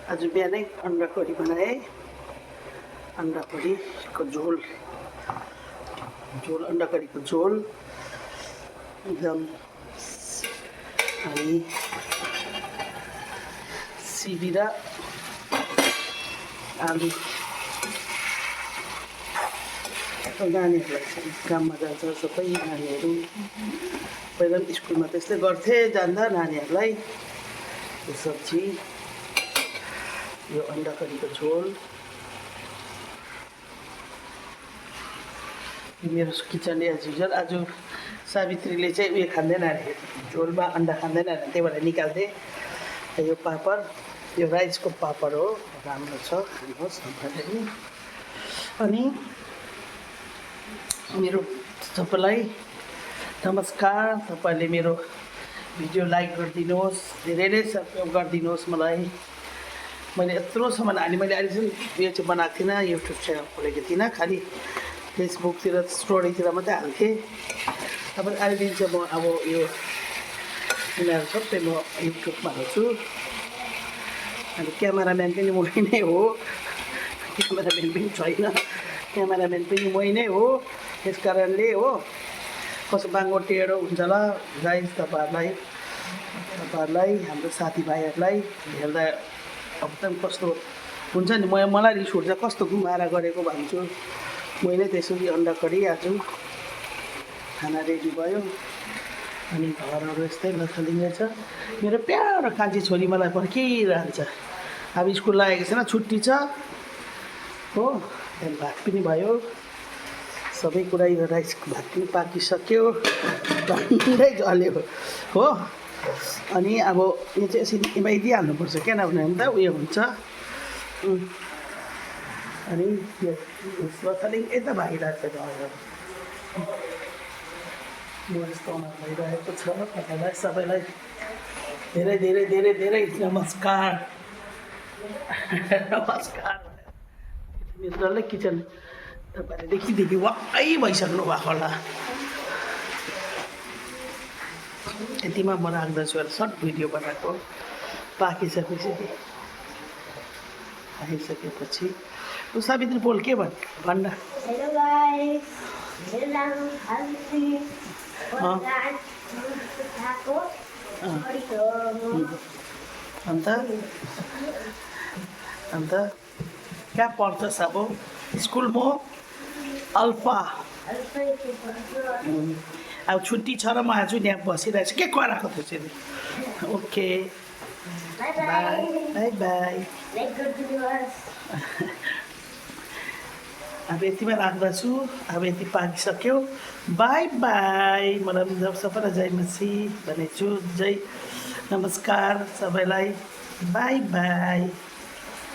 आज बिहानै अन्डा करी बनाए अन्डा करीको झोल अन्डा करीको झोल एकदम अनि सिबी र आलु नानीहरूलाई चाहिँ काममा जान्छ सबै नानीहरू पहिला पनि स्कुलमा त्यस्तै गर्थे जाँदा नानीहरूलाई यो सब्जी यो अन्डा करीको झोल मेरो किचन एज युजल आज सावित्रीले चाहिँ उयो खाँदैन अरे झोलमा अन्डा खाँदैन अरे त्यही भएर निकाल्थेँ यो पापड यो राइसको पापड हो राम्रो छ खानुहोस् तपाईँले पनि अनि मेरो सबैलाई नमस्कार तपाईँले मेरो भिडियो लाइक गरिदिनुहोस् धेरै नै सब्सक्राइब गरिदिनुहोस् मलाई मैले यत्रोसम्म अनि मैले अहिलेसम्म यो चाहिँ बनाएको थिइनँ युट्युब च्यानल खोलेको थिइनँ खालि फेसबुकतिर स्टोरीतिर मात्रै हाल्थेँ तपाईँ अहिलेदेखि चाहिँ म अब यो यिनीहरू सबै म युट्युबमा हाल्छु अनि क्यामेराम्यान पनि मै नै हो क्यामेराम्यान पनि छैन क्यामेराम्यान पनि मै नै हो त्यस कारणले हो कसो बाङ्गो टेढो हुन्छ होला गाइस तपाईँहरूलाई हाम्रो साथीभाइहरूलाई हेर्दा अब त कस्तो हुन्छ नि मलाई रिस उठ्छ कस्तो घुमाएर गरेको भन्छु मैले त्यसरी अन्डा करी आज खाना रेडी भयो अनि घरहरू यस्तै लथलिङ्गै छ मेरो प्यारो कान्छी छोरी मलाई पर्खिरहन्छ अब स्कुल लागेको छैन छुट्टी छ हो त्यहाँदेखि भात पनि भयो सबै कुरा यो राइस भात पनि पाकिसक्यो ठन्डै जल्यो हो अनि अब यो चाहिँ यसरी निभाइदिइहाल्नुपर्छ किनभने त उयो हुन्छ अनि यो लथलिङ यता भागिरहेको छ मस्तमा भइरहेको छ तपाईँलाई सबैलाई धेरै धेरै धेरै धेरै नमस्कार नमस्कार मेरो डल्लै किचन तपाईँले देखिदेखि वाक्कै भइसक्नु भएको होला यतिमा म राख्दछु एउटा सर्ट भिडियो बनाएको पाकिसकेपछि सावित्री बोल के भन्न अन्त कहाँ पढ्छस् अब स्कुल म अल्फा अब छुट्टी छ र म आज यहाँ बसिरहेको छु के कराएको थियो चाहिँ ओके बाई बाई बाई अब यतिमा राख्दछु अब यति पाकिसक्यो बाई बाई मलाई सबैलाई जय मसी भनेछु जय नमस्कार सबैलाई बाई बाई